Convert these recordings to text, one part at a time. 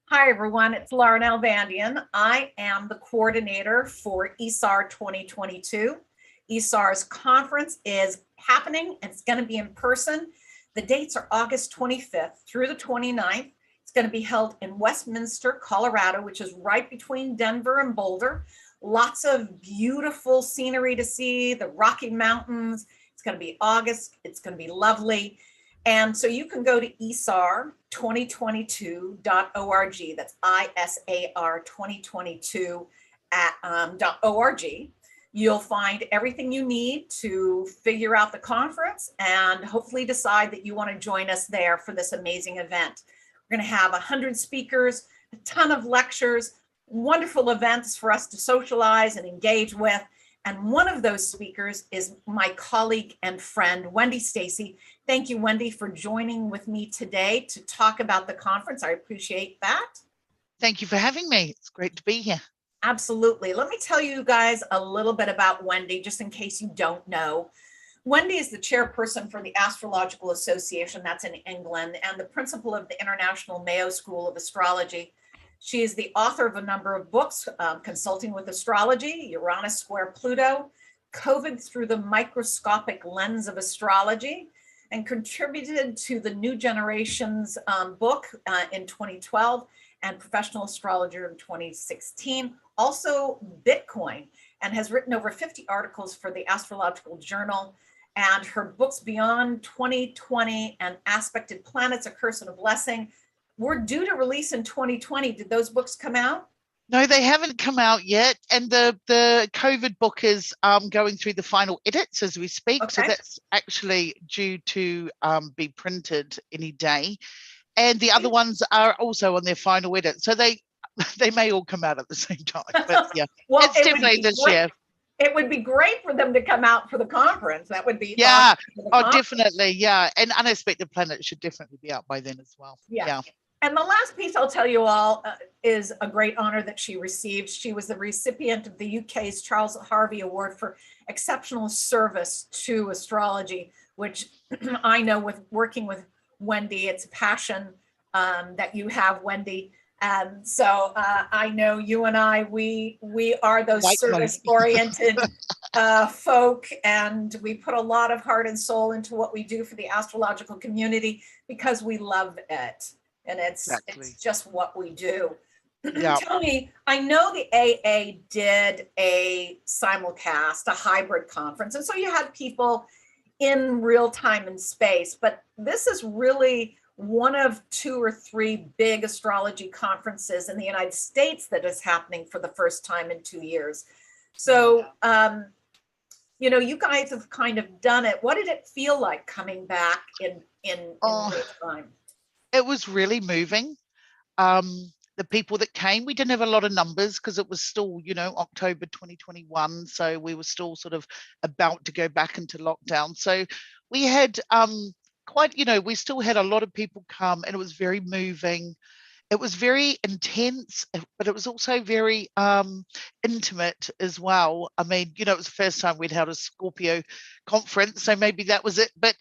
Hi, everyone. It's Lauren Alvandian. I am the coordinator for ISAR 2022. ISAR's conference is happening. It's going to be in person. The dates are August 25th through the 29th. It's going to be held in Westminster, Colorado, which is right between Denver and Boulder. Lots of beautiful scenery to see, the Rocky Mountains. It's going to be August. It's going to be lovely. And so you can go to isar2022.org. That's ISAR 2022 at .org. You'll find everything you need to figure out the conference and hopefully decide that you want to join us there for this amazing event. We're going to have 100 speakers, a ton of lectures, wonderful events for us to socialize and engage with. And one of those speakers is my colleague and friend, Wendy Stacey. Thank you, Wendy, for joining with me today to talk about the conference. I appreciate that. Thank you for having me. It's great to be here. Absolutely. Let me tell you guys a little bit about Wendy, just in case you don't know. Wendy is the chairperson for the Astrological Association, that's in England, and the principal of the International Mayo School of Astrology. She is the author of a number of books, Consulting with Astrology, Uranus Square Pluto, COVID Through the Microscopic Lens of Astrology, and contributed to the New Generations book in 2012 and Professional Astrologer in 2016. Also Bitcoin, and has written over 50 articles for the Astrological Journal. And her books Beyond 2020 and Aspected Planets, A Curse and a Blessing, were due to release in 2020. Did those books come out? No, they haven't come out yet. And the COVID book is going through the final edits as we speak. Okay. So that's actually due to be printed any day. And the other ones are also on their final edit. So they may all come out at the same time. But yeah, well, it's definitely this year. It would be great for them to come out for the conference. That would be yeah. Awesome definitely. Yeah. And Unexpected Planet should definitely be out by then as well. Yeah. And the last piece I'll tell you all is a great honor that she received. She was the recipient of the UK's Charles Harvey Award for exceptional service to astrology, which I know with working with Wendy, it's a passion that you have, Wendy. And so I know you and I, we are those service-oriented folk, and we put a lot of heart and soul into what we do for the astrological community because we love it. And it's just what we do. Yeah. Tell me, I know the AA did a simulcast, a hybrid conference, and so you had people in real time and space, but this is really one of 2 or 3 big astrology conferences in the United States that is happening for the first time in 2 years. So, you know, you guys have kind of done it. What did it feel like coming back in real time? It was really moving. The people that came, we didn't have a lot of numbers because it was still, you know, October 2021. So we were still sort of about to go back into lockdown. So we had quite, you know, we still had a lot of people come, and it was very moving. It was very intense, but it was also very intimate as well. I mean, you know, it was the first time we'd held a Scorpio conference, so maybe that was it. But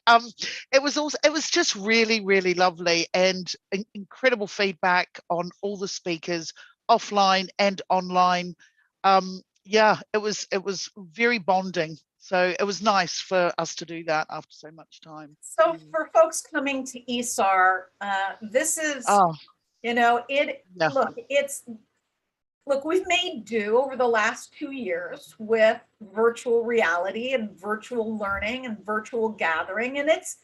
it was just really, really lovely, and incredible feedback on all the speakers, offline and online. Yeah, it was very bonding. So it was nice for us to do that after so much time. So for folks coming to ISAR, this is you know, look, we've made do over the last 2 years with virtual reality and virtual learning and virtual gathering, and it's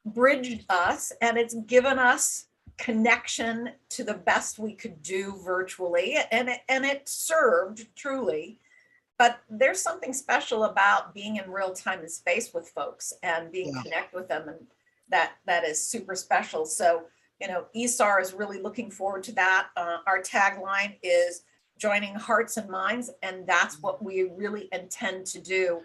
bridged us and it's given us connection to the best we could do virtually, and it served truly. But there's something special about being in real time and space with folks and being connected with them, and that is super special. So, you know, ISAR is really looking forward to that. Our tagline is joining hearts and minds, and that's what we really intend to do.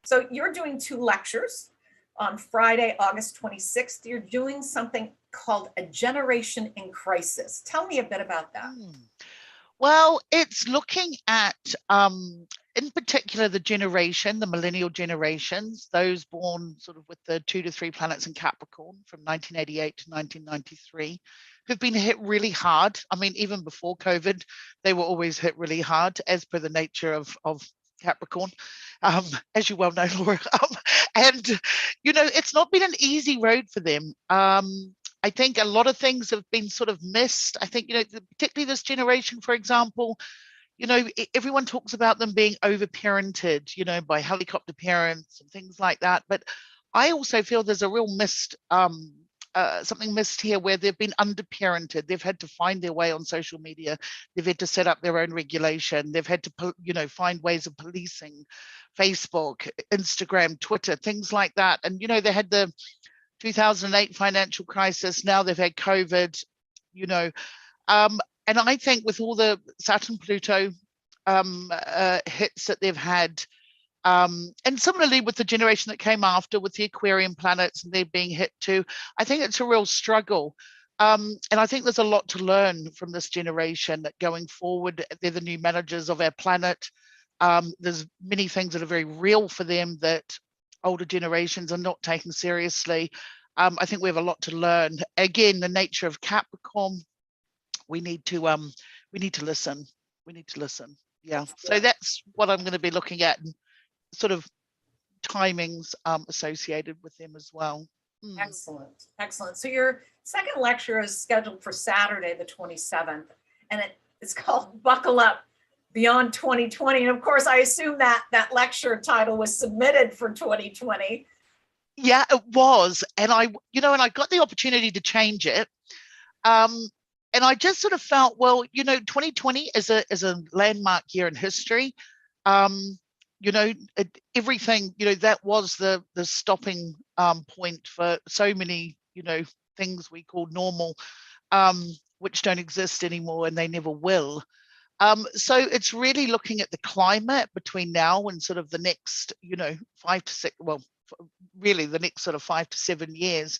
So you're doing 2 lectures on Friday, August 26th. You're doing something called A Generation in Crisis. Tell me a bit about that. Well, it's looking at, in particular, the millennial generations, those born sort of with the 2 to 3 planets in Capricorn from 1988 to 1993, who've been hit really hard. I mean, even before COVID, they were always hit really hard, as per the nature of Capricorn, as you well know, Laura. And, you know, it's not been an easy road for them. I think a lot of things have been sort of missed. I think, you know, particularly this generation, for example, you know, everyone talks about them being over-parented, you know, by helicopter parents and things like that. But I also feel there's a real missed, something missed here where they've been under-parented. They've had to find their way on social media. They've had to set up their own regulation. They've had to, you know, find ways of policing Facebook, Instagram, Twitter, things like that. And, you know, they had the 2008 financial crisis. Now they've had COVID, you know. And I think with all the Saturn Pluto hits that they've had, and similarly with the generation that came after with the Aquarian planets and they're being hit too, I think it's a real struggle. And I think there's a lot to learn from this generation that going forward. They're the new managers of our planet. There's many things that are very real for them that older generations are not taking seriously. I think we have a lot to learn. Again, the nature of Capricorn, we need to listen. We need to listen. Yeah. So that's what I'm going to be looking at, and sort of timings associated with them as well. Excellent. Excellent. So your second lecture is scheduled for Saturday, the 27th, and it's called Buckle Up Beyond 2020. And of course, I assume that that lecture title was submitted for 2020. Yeah, it was. And I got the opportunity to change it. And I just sort of felt, well, you know, 2020 is a landmark year in history. You know, everything, you know, that was the stopping point for so many, you know, things we call normal, which don't exist anymore, and they never will. So it's really looking at the climate between now and sort of the next, you know, 5 to 6, well, really the next sort of 5 to 7 years.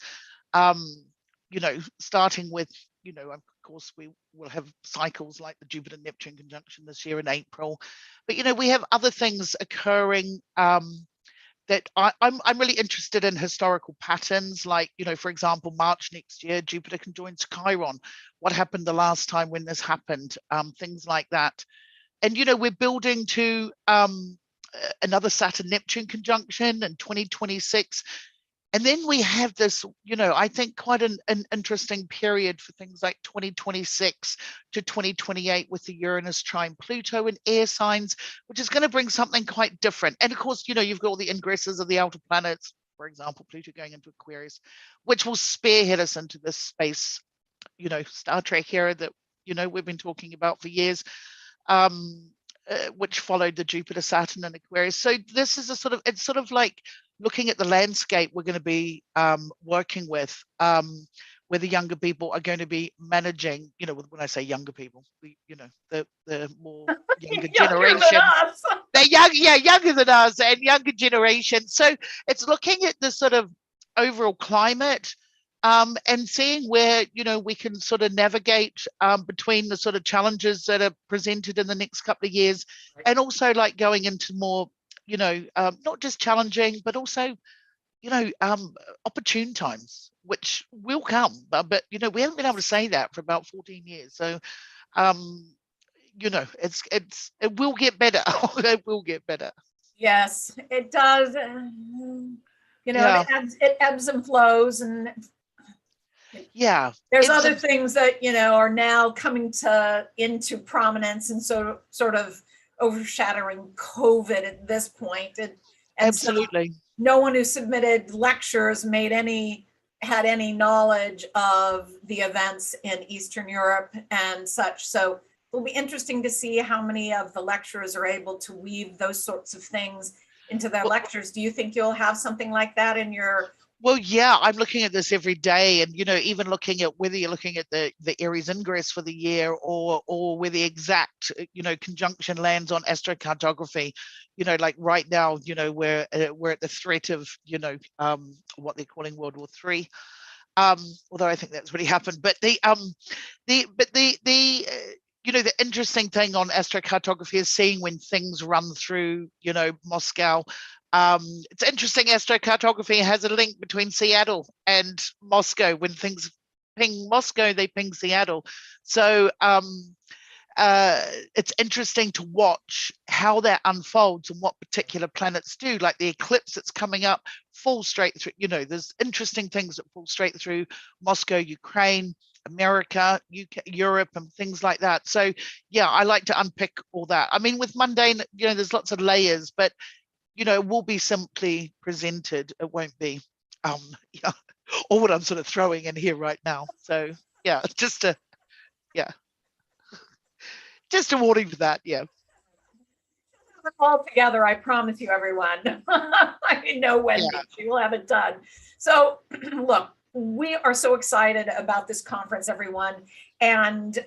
You know, starting with, you know, of course, we will have cycles like the Jupiter-Neptune conjunction this year in April. But, you know, we have other things occurring that I'm really interested in historical patterns. Like, you know, for example, March next year, Jupiter can join Chiron. What happened the last time when this happened? Things like that. And, you know, we're building to another Saturn-Neptune conjunction in 2026. And then we have this, you know, I think quite an interesting period for things like 2026 to 2028 with the Uranus trine Pluto in air signs, which is going to bring something quite different. And of course, you know, you've got all the ingresses of the outer planets, for example, Pluto going into Aquarius, which will spearhead us into this space, you know, Star Trek era that, you know, we've been talking about for years. Which followed the Jupiter, Saturn, and Aquarius. So this is it's sort of like looking at the landscape we're going to be working with, where the younger people are going to be managing, you know, when I say younger people, you know, the more younger generation. They're young, yeah, younger than us and younger generation. So it's looking at the sort of overall climate, and seeing where, you know, we can sort of navigate between the sort of challenges that are presented in the next couple of years, and also like going into more, you know, not just challenging, but also, you know, opportune times, which will come. But you know, we haven't been able to say that for about 14 years. So, you know, it will get better. It will get better. Yes, it does. You know, yeah. It ebbs and flows, and yeah, there's other things that, you know, are now coming into prominence and sort of overshadowing COVID at this point. And absolutely, so no one who submitted lectures had any knowledge of the events in Eastern Europe and such. So it'll be interesting to see how many of the lecturers are able to weave those sorts of things into their lectures. Do you think you'll have something like that in your? Well, yeah, I'm looking at this every day, and, you know, even looking at whether you're looking at the Aries ingress for the year, or where the exact, you know, conjunction lands on astrocartography. You know, like right now, you know, we're at the threat of, you know, what they're calling World War III. Although I think that's already happened. But you know, the interesting thing on astrocartography is seeing when things run through, you know, Moscow. It's interesting, astrocartography has a link between Seattle and Moscow when things ping Moscow, they ping Seattle. So it's interesting to watch how that unfolds and what particular planets do. Like the eclipse that's coming up falls straight through, there's interesting things that fall straight through Moscow, Ukraine, America, UK, Europe, and things like that. So yeah, I like to unpick all that. I mean, with mundane, there's lots of layers, but it will be simply presented. It won't be yeah, or what I'm sort of throwing in here right now. So yeah, just a warning for that. Yeah. All together, I promise you, everyone. I know Wendy, she will have it done. So look, we are so excited about this conference, everyone. And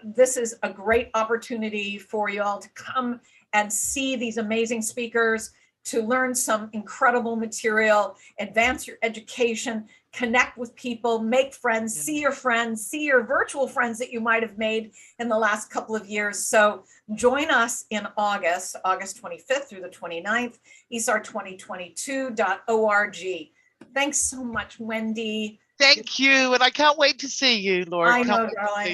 this is a great opportunity for you all to come and see these amazing speakers, to learn some incredible material, advance your education, connect with people, make friends, see your friends, see your virtual friends that you might have made in the last couple of years. So join us in August 25th through the 29th, isar2022.org. Thanks so much, Wendy. Thank you. And I can't wait to see you, Laura. I know, darling.